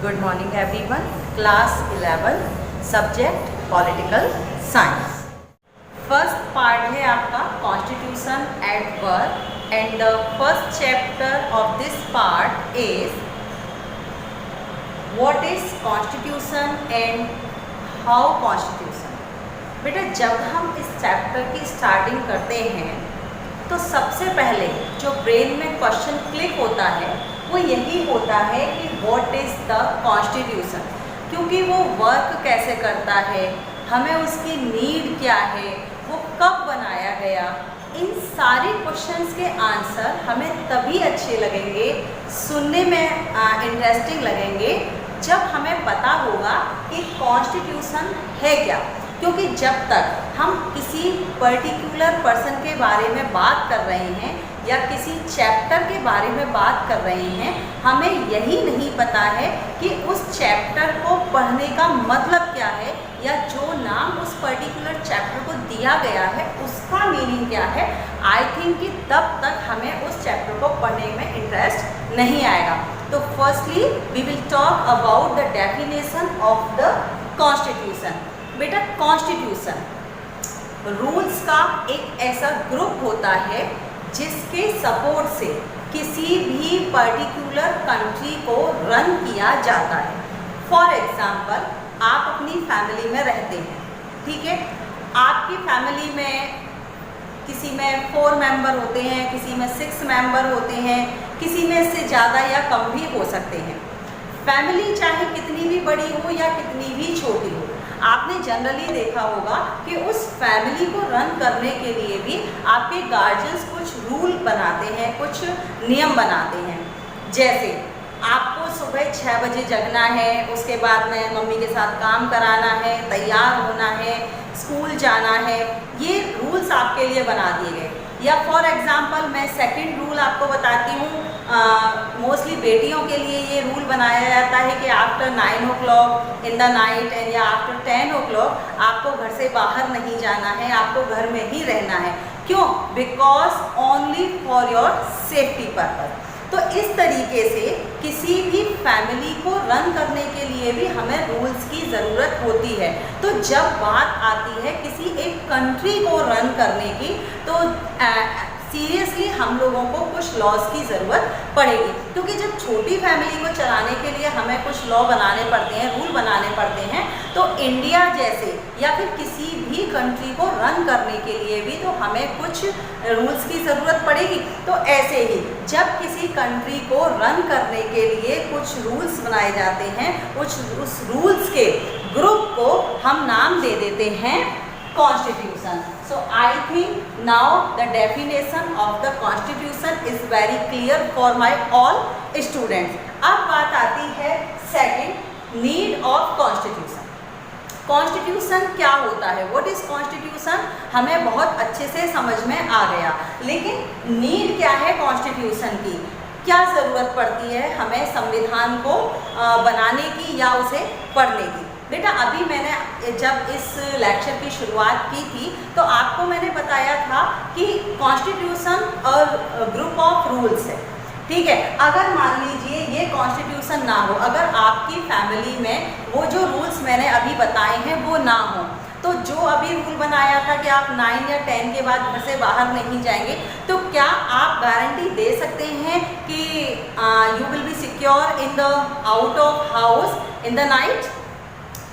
Good morning everyone. Class 11 subject political science. First part है आपका constitution at birth and the first chapter of this part is what is constitution and how constitution. बेटा जब हम इस chapter की starting करते हैं तो सबसे पहले जो ब्रेन में क्वेश्चन क्लिक होता है वो यही होता है कि व्हाट इज़ द कॉन्स्टिट्यूशन, क्योंकि वो वर्क कैसे करता है, हमें उसकी नीड क्या है, वो कब बनाया गया। इन सारे क्वेश्चंस के आंसर हमें तभी अच्छे लगेंगे, सुनने में इंटरेस्टिंग लगेंगे जब हमें पता होगा कि कॉन्स्टिट्यूशन है क्या। क्योंकि जब तक हम किसी पर्टिकुलर पर्सन के बारे में बात कर रहे हैं या किसी चैप्टर के बारे में बात कर रहे हैं, हमें यही नहीं पता है कि उस चैप्टर को पढ़ने का मतलब क्या है या जो नाम उस पर्टिकुलर चैप्टर को दिया गया है उसका मीनिंग क्या है। आई थिंक कि तब तक हमें उस चैप्टर को पढ़ने में इंटरेस्ट नहीं आएगा। तो firstly we will talk about the definition of the constitution. बेटा कॉन्स्टिट्यूशन रूल्स का एक ऐसा ग्रुप होता है जिसके सपोर्ट से किसी भी पर्टिकुलर कंट्री को रन किया जाता है। फॉर एग्जाम्पल आप अपनी फैमिली में रहते हैं, ठीक है। आपकी फैमिली में किसी में 4 मेंबर होते हैं, किसी में 6 मेंबर होते हैं, किसी में से ज़्यादा या कम भी हो सकते हैं। फैमिली चाहे कितनी भी बड़ी हो या कितनी भी छोटी हो, आपने जनरली देखा होगा कि उस फैमिली को रन करने के लिए भी आपके गार्जियंस कुछ रूल बनाते हैं, कुछ नियम बनाते हैं। जैसे आपको सुबह 6 बजे जगना है, उसके बाद में मम्मी के साथ काम कराना है, तैयार होना है, स्कूल जाना है, ये रूल्स आपके लिए बना दिए गए। या फॉर एग्जांपल मैं सेकंड रूल आपको बताती हूँ। मोस्टली बेटियों के लिए ये रूल बनाया जाता है कि after 9 o'clock in the night and या आफ्टर 10 o'clock आपको घर से बाहर नहीं जाना है, आपको घर में ही रहना है। क्यों? Because only for your safety purpose. तो इस तरीके से किसी भी फैमिली को रन करने के लिए भी हमें रूल्स की ज़रूरत होती है। तो जब बात आती है किसी एक कंट्री को रन करने की तो सीरियसली हम लोगों को कुछ लॉज की ज़रूरत पड़ेगी, क्योंकि जब छोटी फैमिली को चलाने के लिए हमें कुछ लॉ बनाने पड़ते हैं, रूल बनाने पड़ते हैं, तो इंडिया जैसे या फिर किसी भी कंट्री को रन करने के लिए भी तो हमें कुछ रूल्स की ज़रूरत पड़ेगी। तो ऐसे ही जब किसी कंट्री को रन करने के लिए कुछ रूल्स बनाए जाते हैं, उस रूल्स के ग्रुप को हम नाम दे देते हैं Constitution. So I think now the definition of the Constitution is very clear for my all students. अब बात आती है second need of Constitution. Constitution क्या होता है, व्हाट इज कॉन्स्टिट्यूशन, हमें बहुत अच्छे से समझ में आ गया। लेकिन नीड क्या है कॉन्स्टिट्यूशन की, क्या ज़रूरत पड़ती है हमें संविधान को बनाने की या उसे पढ़ने की। बेटा अभी मैंने जब इस लेक्चर की शुरुआत की थी तो आपको मैंने बताया था कि कॉन्स्टिट्यूशन और ग्रुप ऑफ रूल्स है, ठीक है। अगर मान लीजिए ये कॉन्स्टिट्यूशन ना हो, अगर आपकी फैमिली में वो जो रूल्स मैंने अभी बताए हैं वो ना हो, तो जो अभी रूल बनाया था कि आप 9 या 10 के बाद घर से बाहर नहीं जाएंगे, तो क्या आप गारंटी दे सकते हैं कि you will be secure in the out of house in the night?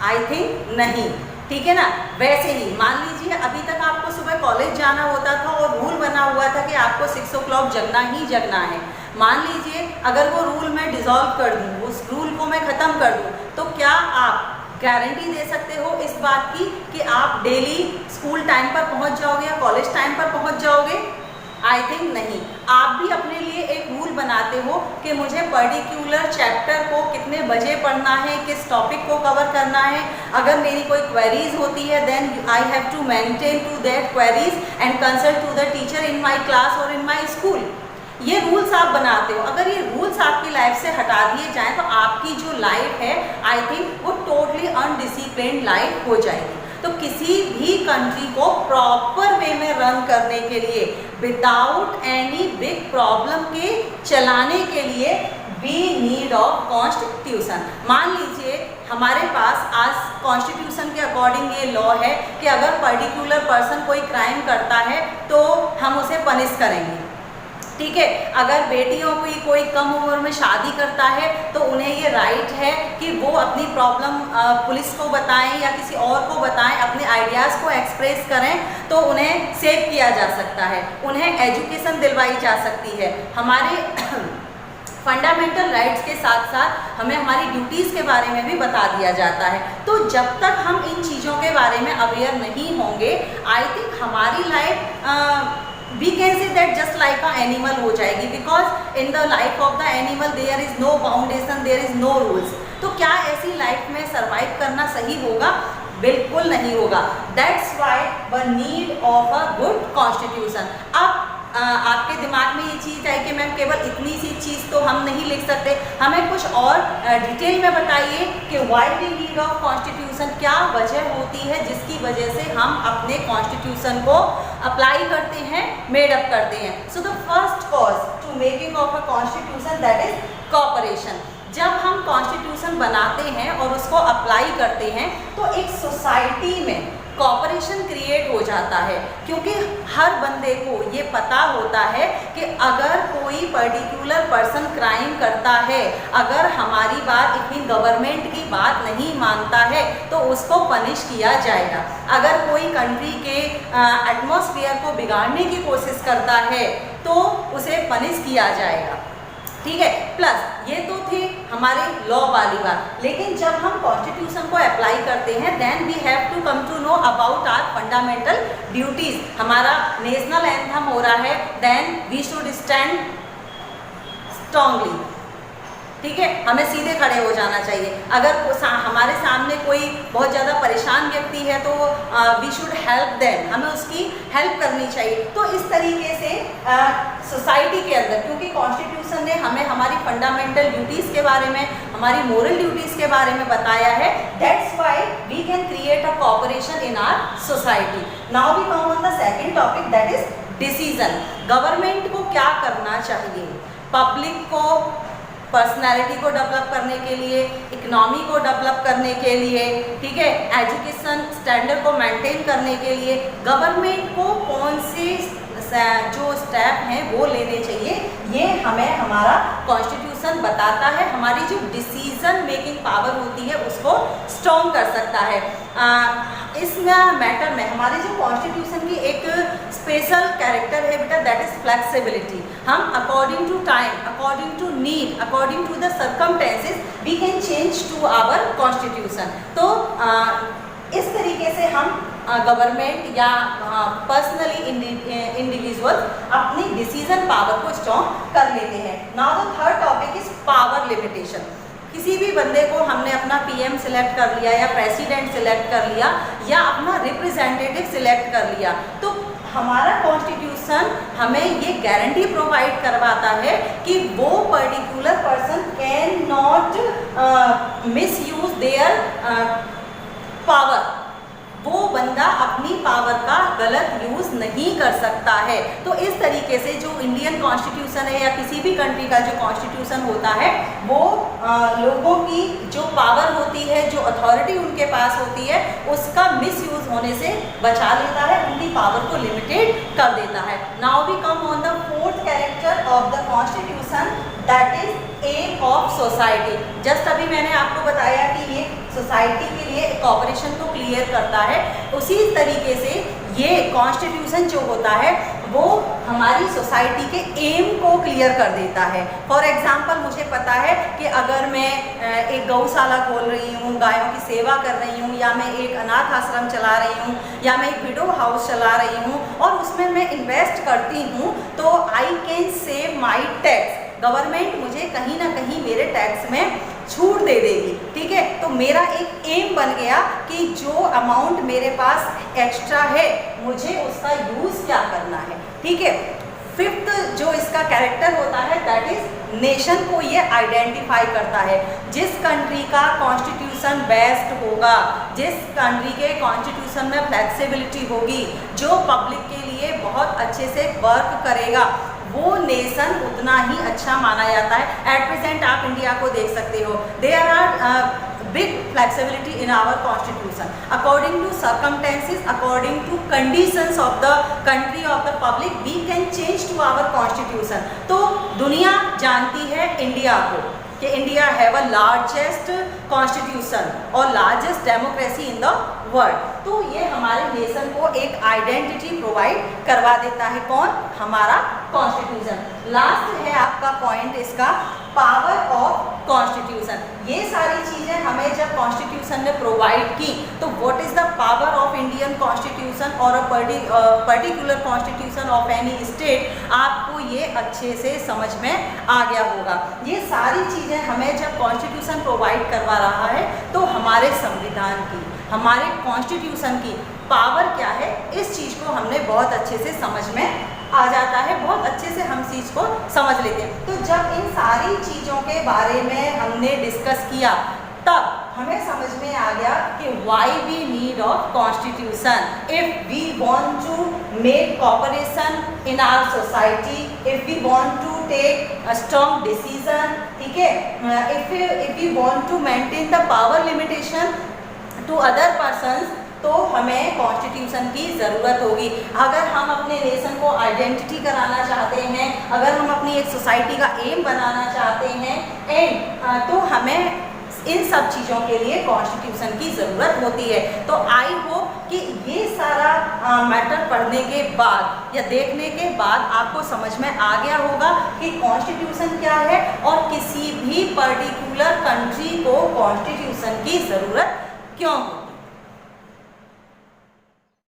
I think नहीं, ठीक है ना। वैसे ही मान लीजिए अभी तक आपको सुबह कॉलेज जाना होता था और रूल बना हुआ था कि आपको 6 o'clock जगना ही जगना है। मान लीजिए अगर वो रूल मैं डिसॉल्व कर दूँ, उस रूल को मैं ख़त्म कर दूँ, तो क्या आप गारंटी दे सकते हो इस बात की कि आप डेली स्कूल टाइम पर पहुँच जाओगे या कॉलेज टाइम पर पहुँच जाओगे? आई थिंक नहीं। आप भी अपने लिए एक रूल बनाते हो कि मुझे पर्टिकुलर चैप्टर को कितने बजे पढ़ना है, किस टॉपिक को कवर करना है। अगर मेरी कोई क्वेरीज होती है then I have to maintain to that queries and consult to the teacher in my class और इन माय स्कूल। ये रूल्स आप बनाते हो। अगर ये रूल्स आपकी लाइफ से हटा दिए जाएं तो आपकी जो लाइफ है आई थिंक वो टोटली अनडिसिप्लिन्ड लाइफ हो जाएगी। तो किसी भी कंट्री को प्रॉपर वे में रन करने के लिए विदाउट एनी बिग प्रॉब्लम के चलाने के लिए वी नीड ऑफ कॉन्स्टिट्यूशन। मान लीजिए हमारे पास आज कॉन्स्टिट्यूशन के अकॉर्डिंग ये लॉ है कि अगर पर्टिकुलर पर्सन कोई क्राइम करता है तो हम उसे पनिश करेंगे, ठीक है। अगर बेटियों की कोई कम उम्र में शादी करता है तो उन्हें ये राइट है कि वो अपनी प्रॉब्लम पुलिस को बताएं या किसी और को बताएं, अपने आइडियाज़ को एक्सप्रेस करें तो उन्हें सेव किया जा सकता है, उन्हें एजुकेशन दिलवाई जा सकती है। हमारे फंडामेंटल राइट्स के साथ साथ हमें हमारी ड्यूटीज़ के बारे में भी बता दिया जाता है। तो जब तक हम इन चीज़ों के बारे में अवेयर नहीं होंगे, आई थिंक हमारी life we can say that just like a animal हो जाएगी, because in the life of the animal there is no foundation, there is no rules। तो क्या ऐसी लाइफ में सरवाइव करना सही होगा? बिल्कुल नहीं होगा। That's why the need of a good constitution। अब आपके दिमाग में ये चीज़ है कि मैम केवल इतनी सी चीज़ तो हम नहीं लिख सकते, हमें कुछ और डिटेल में बताइए कि why we need of constitution, क्या वजह होती है जिसकी वजह से हम अपने कॉन्स्टिट्यूशन को अप्लाई करते हैं, मेड अप करते हैं। So the first cause to making of a constitution that is cooperation. जब हम कॉन्स्टिट्यूशन बनाते हैं और उसको अप्लाई करते हैं तो एक सोसाइटी में कॉपरेशन क्रिएट हो जाता है, क्योंकि हर बंदे को ये पता होता है कि अगर कोई पर्टिकुलर पर्सन क्राइम करता है, अगर हमारी बात इतनी गवर्नमेंट की बात नहीं मानता है तो उसको पनिश किया जाएगा। अगर कोई कंट्री के एटमॉस्फेयर को बिगाड़ने की कोशिश करता है तो उसे पनिश किया जाएगा, ठीक है। प्लस ये तो थी हमारे लॉ वाली बात, लेकिन जब हम कॉन्स्टिट्यूशन को अप्लाई करते हैं then we have to come to know about our fundamental duties. हमारा नेशनल एंथम हो रहा है, then we should stand strongly, ठीक है, हमें सीधे खड़े हो जाना चाहिए। अगर हमारे सामने कोई बहुत ज़्यादा परेशान व्यक्ति है तो वी शुड हेल्प देम, हमें उसकी हेल्प करनी चाहिए। तो इस तरीके से सोसाइटी के अंदर, क्योंकि कॉन्स्टिट्यूशन ने हमें हमारी फंडामेंटल ड्यूटीज़ के बारे में, हमारी मोरल ड्यूटीज़ के बारे में बताया है, that's why we can create a cooperation in our society. Now we come on the second topic that is decision. Government को क्या करना चाहिए? पब्लिक को पर्सनालिटी को डेवलप करने के लिए, इकोनॉमी को डेवलप करने के लिए, ठीक है, एजुकेशन स्टैंडर्ड को मेंटेन करने के लिए गवर्नमेंट को कौन से जो स्टेप हैं वो लेने चाहिए, ये हमें हमारा कॉन्स्टिट्यूशन बताता है। हमारी जो डिसीजन मेकिंग पावर होती है उसको स्ट्रॉन्ग कर सकता है। इस मैटर में हमारे जो कॉन्स्टिट्यूशन की एक स्पेशल कैरेक्टर है बेटा, दैट इज फ्लेक्सिबिलिटी। हम according to time, according to need, according to the circumstances we can change to our constitution. तो इस तरीके से हम गवर्नमेंट या पर्सनली इंडिविजुअल अपनी डिसीजन पावर को स्ट्रॉन्ग कर लेते हैं। Now the third topic is power limitation. किसी भी बंदे को हमने अपना पीएम सिलेक्ट कर लिया या प्रेसिडेंट सिलेक्ट कर लिया या अपना रिप्रेजेंटेटिव सिलेक्ट कर लिया, तो हमारा कॉन्स्टिट्यूशन हमें ये गारंटी प्रोवाइड करवाता है कि वो particular person can not miss use their power. वो बंदा अपनी पावर का गलत यूज़ नहीं कर सकता है। तो इस तरीके से जो इंडियन कॉन्स्टिट्यूशन है या किसी भी कंट्री का जो कॉन्स्टिट्यूशन होता है वो लोगों की जो पावर होती है, जो अथॉरिटी उनके पास होती है, उसका मिसयूज होने से बचा लेता है, उनकी पावर को लिमिटेड कर देता है। Now we come on the fourth character of the constitution that is aim of society. Just अभी मैंने आपको बताया कि ये सोसाइटी के लिए कॉपरेशन को क्लियर करता है, उसी तरीके से ये कॉन्स्टिट्यूशन जो होता है वो हमारी सोसाइटी के एम को क्लियर कर देता है। फॉर एग्जांपल मुझे पता है कि अगर मैं एक गौशाला खोल रही हूँ, गायों की सेवा कर रही हूँ, या मैं एक अनाथ आश्रम चला रही हूँ, या मैं एक विडो हाउस चला रही हूँ और उसमें मैं इन्वेस्ट करती हूँ, तो I can save my tax. Government मुझे कहीं ना कहीं मेरे टैक्स में छूट दे देगी, ठीक है। तो मेरा एक एम बन गया कि जो अमाउंट मेरे पास एक्स्ट्रा है मुझे उसका यूज़ क्या करना है, ठीक है। फिफ्थ जो इसका कैरेक्टर होता है दैट इज नेशन को ये आइडेंटिफाई करता है। जिस कंट्री का कॉन्स्टिट्यूशन बेस्ट होगा, जिस कंट्री के कॉन्स्टिट्यूशन में फ्लेक्सिबिलिटी होगी, जो पब्लिक के लिए बहुत अच्छे से वर्क करेगा, वो नेशन उतना ही अच्छा माना जाता है। एट प्रेजेंट आप इंडिया को देख सकते हो, there are big flexibility in our constitution according to circumstances, according to conditions of the country, of the public, we can change to our constitution। तो दुनिया जानती है इंडिया को कि India have a largest constitution और largest democracy in the world. तो ये हमारे नेशन को एक आइडेंटिटी प्रोवाइड करवा देता है, कौन? हमारा कॉन्स्टिट्यूशन। लास्ट है आपका पॉइंट इसका, पावर ऑफ कॉन्स्टिट्यूशन। ये सारी चीज़ें हमें जब कॉन्स्टिट्यूशन ने प्रोवाइड की, तो what is the power of Indian constitution और a particular constitution of any state, आपको ये अच्छे से समझ में आ गया होगा। ये सारी चीज़ें हमें जब कॉन्स्टिट्यूशन प्रोवाइड करवा रहा है, तो हमारे संविधान की, हमारे कॉन्स्टिट्यूशन की पावर क्या है, इस चीज़ को हमने बहुत अच्छे से समझ में आ जाता है, बहुत अच्छे से हम चीज़ को समझ लेते हैं। तो जब इन सारी चीज़ों के बारे में हमने डिस्कस किया, तब हमें समझ में आ गया कि why we need of constitution if we want to make cooperation in our society, if we want to take a strong decision, ठीक है, if we want to maintain the power limitation to other persons, तो हमें constitution की ज़रूरत होगी। अगर हम अपने नेशन को आइडेंटिटी कराना चाहते हैं, अगर हम अपनी एक सोसाइटी का एम बनाना चाहते हैं, तो हमें इन सब चीज़ों के लिए कॉन्स्टिट्यूशन की ज़रूरत होती है। तो आई होप कि ये सारा मैटर पढ़ने के बाद या देखने के बाद आपको समझ में आ गया होगा कि कॉन्स्टिट्यूशन क्या है और किसी भी पर्टिकुलर कंट्री को कॉन्स्टिट्यूशन की ज़रूरत क्यों हो।